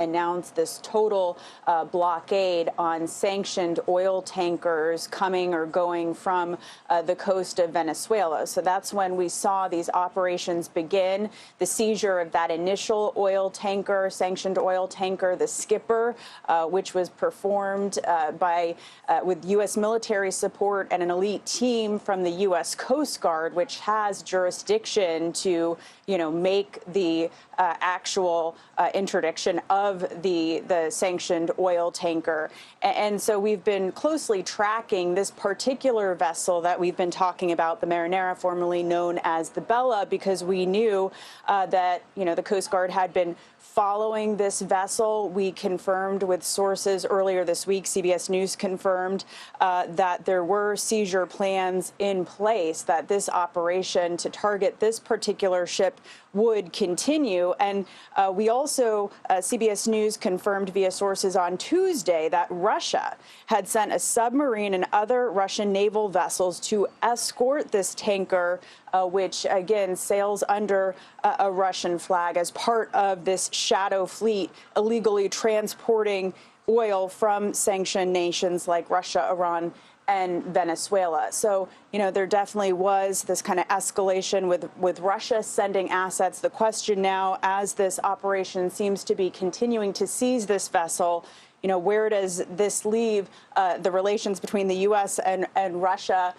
announced this total blockade on sanctioned oil tankers coming or going from the coast of Venezuela. So that's when we saw these operations begin. The seizure of that initial oil tanker, sanctioned oil tanker, the Skipper, which was performed with U.S. military support and an elite team from the U.S. Coast Guard, which has jurisdiction to, make the actual interdiction of the sanctioned oil tanker. And so we've been closely tracking this particular vessel that we've been talking about, the Marinera, formerly known as the Bella, because we knew that, the Coast Guard had been following this vessel. We confirmed with sources earlier this week, CBS News confirmed that there were seizure plans in place, that this operation to target this particular ship would continue. And we also, CBS News confirmed via sources on Tuesday that Russia had sent a submarine and other Russian naval vessels to escort this tanker, which, again, sails under a Russian flag as part of this shadow fleet illegally transporting oil from sanctioned nations like Russia, Iran, and Venezuela. So, there definitely was this kind of escalation with Russia sending assets. The question now, as this operation seems to be continuing to seize this vessel, where does this leave the relations between the U.S. and Russia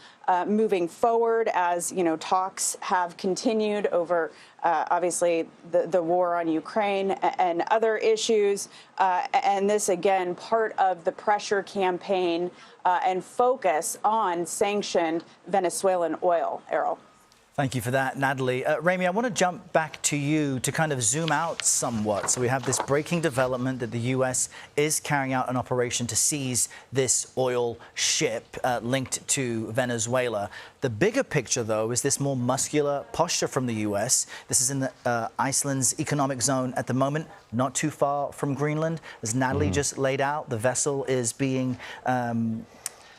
moving forward as, talks have continued over, obviously, the war on Ukraine and other issues. And this, again, part of the pressure campaign and focus on sanctioned Venezuelan oil. Errol. Thank you for that, Natalie. Ramy, I want to jump back to you to kind of zoom out somewhat. So we have this breaking development that the U.S. is carrying out an operation to seize this oil ship linked to Venezuela. The bigger picture, though, is this more muscular posture from the U.S. This is in the Iceland's economic zone at the moment, not too far from Greenland. As Natalie just laid out, the vessel is being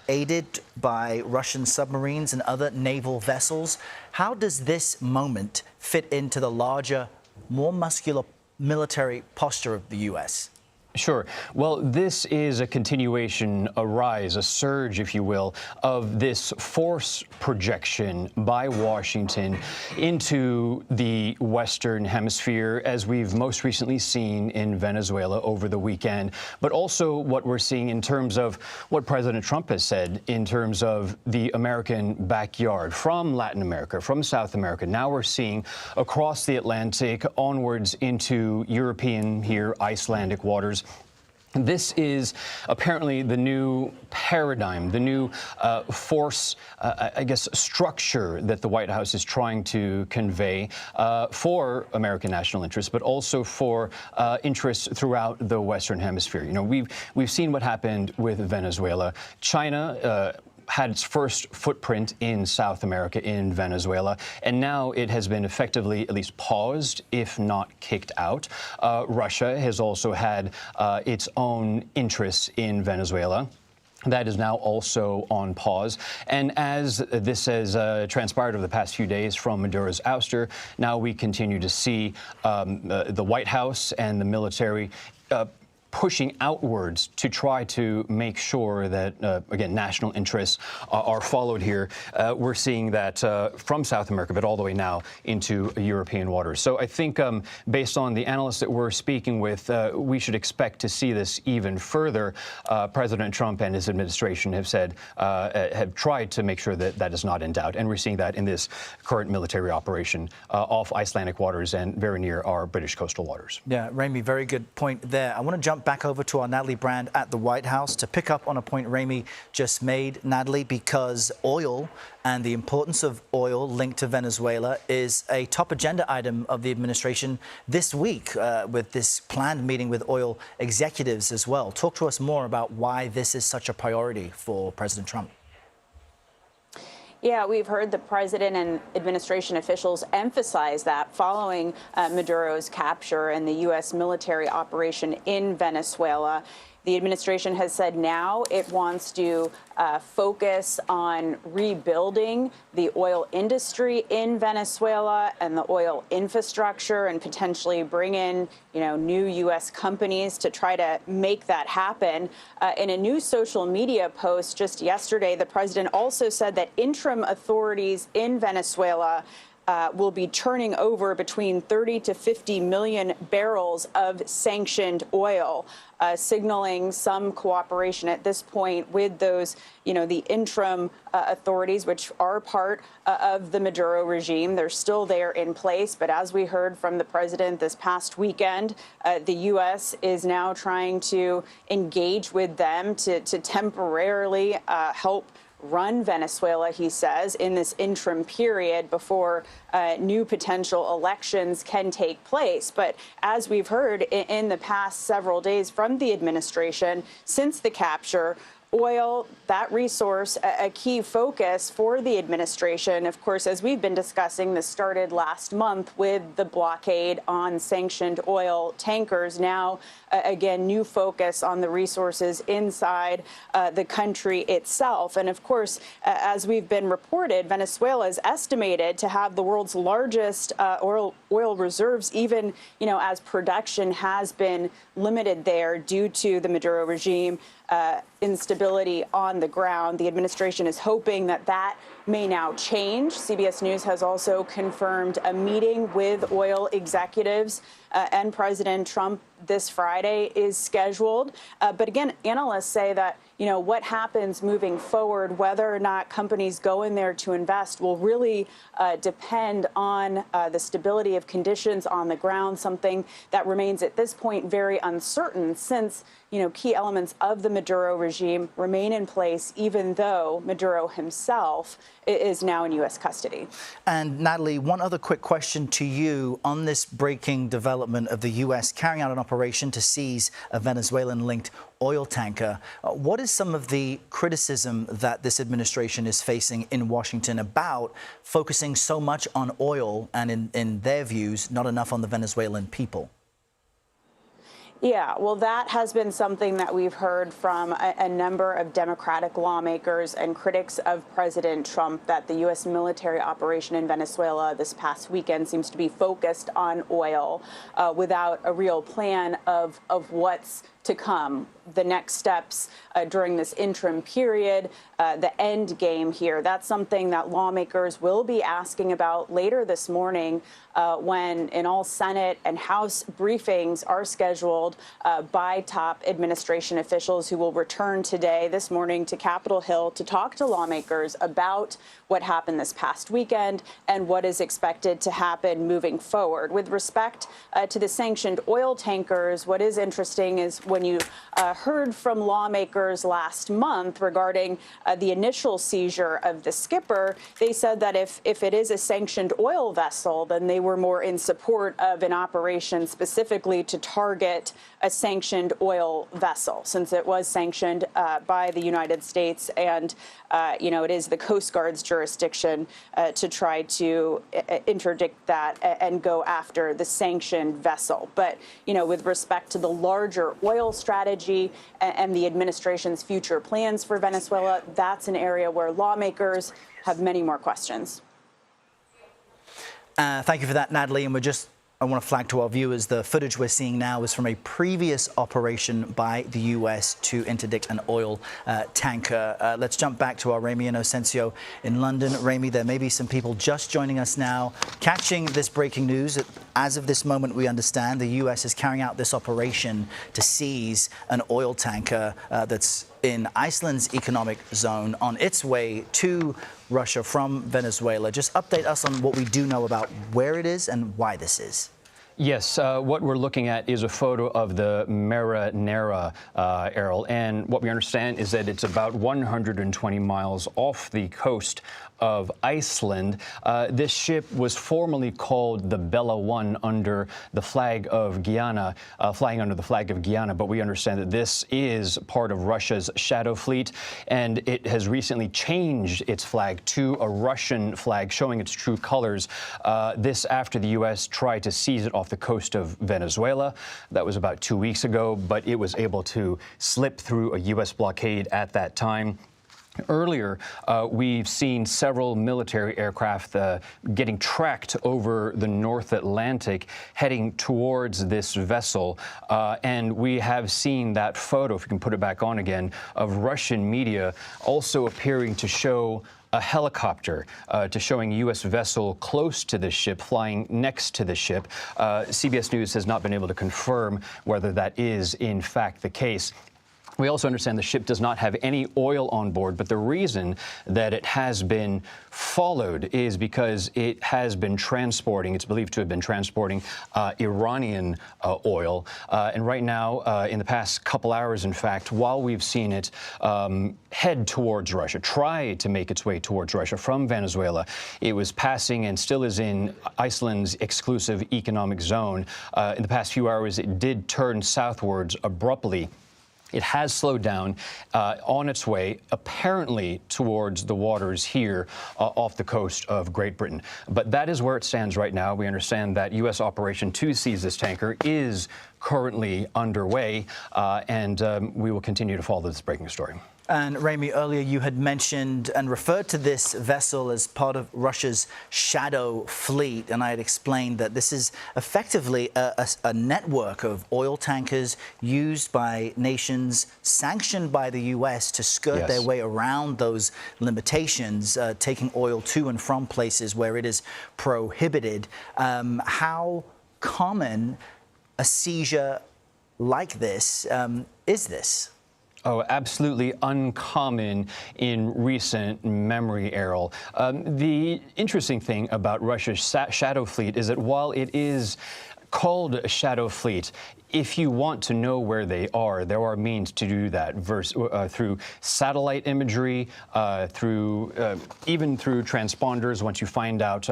aided by Russian submarines and other naval vessels. How does this moment fit into the larger, more muscular military posture of the U.S.? Sure. Well, this is a continuation, a rise, a surge, if you will, of this force projection by Washington into the Western Hemisphere, as we've most recently seen in Venezuela over the weekend, but also what we're seeing in terms of what President Trump has said in terms of the American backyard, from Latin America, from South America. Now we're seeing across the Atlantic, onwards into European, here, Icelandic waters. This is apparently the new paradigm, the new force, I guess, structure that the White House is trying to convey for American national interests, but also for interests throughout the Western Hemisphere. We've seen what happened with Venezuela. China had its first footprint in South America, in Venezuela, and now it has been effectively at least paused, if not kicked out. Russia has also had its own interests in Venezuela. That is now also on pause. And as this has transpired over the past few days from Maduro's ouster, now we continue to see the White House and the military pushing outwards to try to make sure that, again, national interests are followed here. We're seeing that from South America, but all the way now into European waters. So I think based on the analysts that we're speaking with, we should expect to see this even further. President Trump and his administration have said, have tried to make sure that that is not in doubt. And we're seeing that in this current military operation off Icelandic waters and very near our British coastal waters. Yeah, Ramy, very good point there. I want to jump back over to our Natalie Brand at the White House to pick up on a point Ramy just made, Natalie, because oil and the importance of oil linked to Venezuela is a top agenda item of the administration this week with this planned meeting with oil executives as well. Talk to us more about why this is such a priority for President Trump. Yeah, we've heard the president and administration officials emphasize that following Maduro's capture and the U.S. military operation in Venezuela. The administration has said now it wants to focus on rebuilding the oil industry in Venezuela and the oil infrastructure, and potentially bring in, new U.S. companies to try to make that happen. In a new social media post just yesterday, the president also said that interim authorities in Venezuela will be turning over between 30 to 50 million barrels of sanctioned oil, signaling some cooperation at this point with those, the interim authorities, which are part of the Maduro regime. They're still there in place. But as we heard from the president this past weekend, the U.S. is now trying to engage with them to temporarily help run Venezuela, he says, in this interim period before new potential elections can take place. But as we've heard in the past several days from the administration, since the capture, oil, that resource, a key focus for the administration. Of course, as we've been discussing, this started last month with the blockade on sanctioned oil tankers. Now, again, new focus on the resources inside the country itself. And of course, as we've been reported, Venezuela is estimated to have the world's largest oil reserves, even, as production has been limited there due to the Maduro regime. Instability on the ground. The administration is hoping that that may now change. CBS News has also confirmed a meeting with oil executives and President Trump this Friday is scheduled. But again, analysts say that, what happens moving forward, whether or not companies go in there to invest, will really depend on the stability of conditions on the ground, something that remains at this point very uncertain since, key elements of the Maduro regime remain in place, even though Maduro himself is now in U.S. custody. And Natalie, one other quick question to you on this breaking development of the U.S. carrying out an operation to seize a Venezuelan-linked oil tanker. What is some of the criticism that this administration is facing in Washington about focusing so much on oil and, in their views, not enough on the Venezuelan people? Yeah, well, that has been something that we've heard from a number of Democratic lawmakers and critics of President Trump, that the U.S. military operation in Venezuela this past weekend seems to be focused on oil without a real plan of what's to come, the next steps during this interim period, the end game here. That's something that lawmakers will be asking about later this morning when in all Senate and House briefings are scheduled by top administration officials who will return this morning to Capitol Hill to talk to lawmakers about what happened this past weekend and what is expected to happen moving forward. With respect to the sanctioned oil tankers, what is interesting is when you heard from lawmakers last month regarding the initial seizure of the skipper, they said that if it is a sanctioned oil vessel, then they were more in support of an operation specifically to target a sanctioned oil vessel, since it was sanctioned by the United States and, it is the Coast Guard's jurisdiction to try to interdict that and go after the sanctioned vessel. But, with respect to the larger oil strategy and the administration's future plans for Venezuela, that's an area where lawmakers have many more questions. Thank you for that, Natalie. And I want to flag to our viewers, the footage we're seeing now is from a previous operation by the U.S. to interdict an oil tanker. Let's jump back to our Ramy Inocencio in London. Ramy, there may be some people just joining us now, catching this breaking news. As of this moment, we understand the U.S. is carrying out this operation to seize an oil tanker that's in Iceland's economic zone on its way to Russia from Venezuela. Just update us on what we do know about where it is and why this is. Yes, what we're looking at is a photo of the Marinera, Errol, and what we understand is that it's about 120 miles off the coast of Iceland. This ship was formerly called the Bella One under the flag of Guyana, flying under the flag of Guyana, but we understand that this is part of Russia's shadow fleet, and it has recently changed its flag to a Russian flag, showing its true colors. This after the U.S. tried to seize it off the coast of Venezuela. That was about 2 weeks ago, but it was able to slip through a U.S. blockade at that time. Earlier, we've seen several military aircraft getting tracked over the North Atlantic, heading towards this vessel. And we have seen that photo, if you can put it back on again, of Russian media also appearing to show a helicopter, to showing U.S. vessel close to the ship, flying next to the ship. CBS News has not been able to confirm whether that is, in fact, the case. We also understand the ship does not have any oil on board, but the reason that it has been followed is because it has been transporting, it's believed to have been transporting Iranian oil. And right now, in the past couple hours, in fact, while we've seen it head towards Russia, try to make its way towards Russia from Venezuela, it was passing and still is in Iceland's exclusive economic zone. In the past few hours, it did turn southwards abruptly. It has slowed down on its way, apparently towards the waters here off the coast of Great Britain. But that is where it stands right now. We understand that U.S. operation to seize this tanker is currently underway, and we will continue to follow this breaking story. And Ramy, earlier you had mentioned and referred to this vessel as part of Russia's shadow fleet, and I had explained that this is effectively a network of oil tankers used by nations sanctioned by the U.S. to skirt their way around those limitations, taking oil to and from places where it is prohibited. How common a seizure like this is this? Oh, absolutely uncommon in recent memory, Errol. The interesting thing about Russia's shadow fleet is that while it is called a shadow fleet, if you want to know where they are, there are means to do that through satellite imagery, even through transponders. Once you find out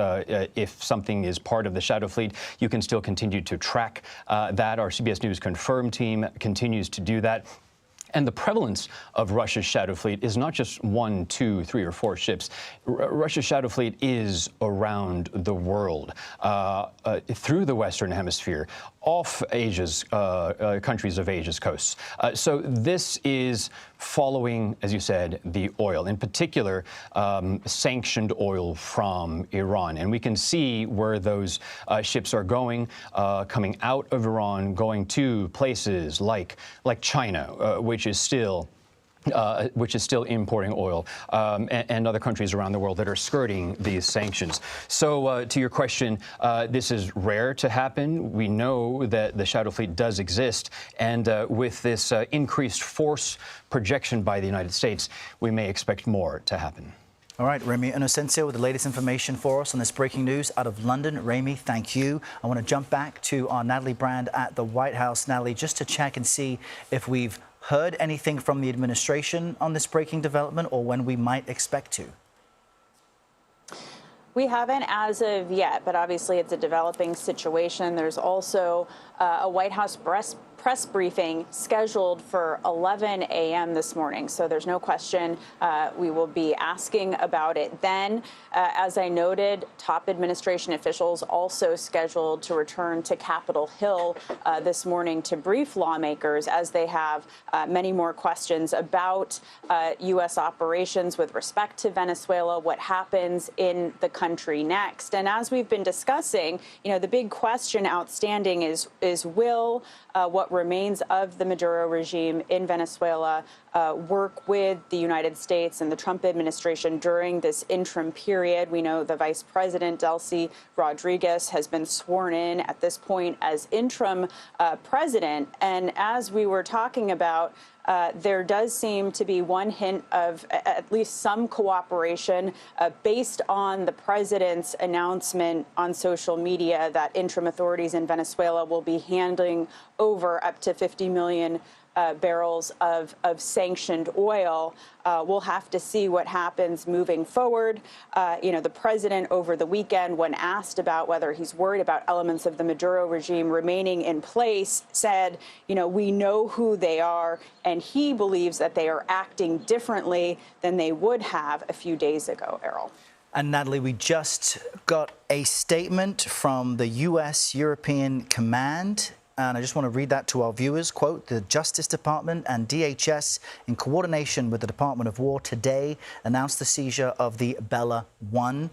if something is part of the shadow fleet, you can still continue to track that. Our CBS News Confirm team continues to do that. And the prevalence of Russia's shadow fleet is not just 1, 2, 3, or 4 ships. Russia's shadow fleet is around the world, through the Western Hemisphere, off Asia's countries of Asia's coasts. So this is following, as you said, the oil, in particular, sanctioned oil from Iran. And we can see where those ships are going, coming out of Iran, going to places like China, which is still importing oil, and other countries around the world that are skirting these sanctions. So to your question, this is rare to happen. We know that the shadow fleet does exist, and with this increased force projection by the United States, we may expect more to happen. All right, Ramy Inocencio with the latest information for us on this breaking news out of London. Ramy, thank you. I want to jump back to our Natalie Brand at the White House. Natalie, just to check and see if we've heard anything from the administration on this breaking development or when we might expect to. We haven't as of yet, but obviously it's a developing situation. There's also a White House press briefing scheduled for 11 a.m. this morning. So there's no question we will be asking about it then. As I noted, top administration officials also scheduled to return to Capitol Hill this morning to brief lawmakers as they have many more questions about U.S. operations with respect to Venezuela, what happens in the country next. And as we've been discussing, the big question outstanding is will what remains of the Maduro regime in Venezuela work with the United States and the Trump administration during this interim period. We know the Vice President, Delcy Rodriguez, has been sworn in at this point as interim president. And as we were talking about, there does seem to be one hint of at least some cooperation based on the president's announcement on social media that interim authorities in Venezuela will be handing over up to $50 million barrels of sanctioned oil. We'll have to see what happens moving forward. The president over the weekend, when asked about whether he's worried about elements of the Maduro regime remaining in place, said, we know who they are, and he believes that they are acting differently than they would have a few days ago, Errol. And Natalie, we just got a statement from the U.S. European Command. And I just want to read that to our viewers. Quote, the Justice Department and DHS, in coordination with the Department of War, today announced the seizure of the Bella 1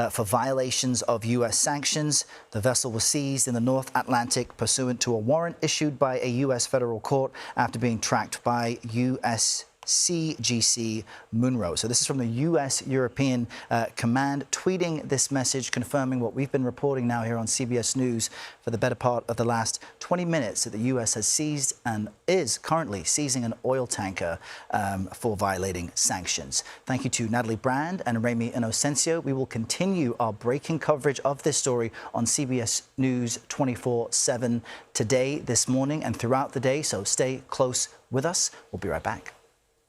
for violations of U.S. sanctions. The vessel was seized in the North Atlantic pursuant to a warrant issued by a U.S. federal court after being tracked by U.S. CGC Munro. So this is from the U.S. European Command tweeting this message, confirming what we've been reporting now here on CBS News for the better part of the last 20 minutes, that the U.S. has seized and is currently seizing an oil tanker for violating sanctions. Thank you to Natalie Brand and Remy Inocencio. We will continue our breaking coverage of this story on CBS News 24/7 today, this morning, and throughout the day. So stay close with us. We'll be right back.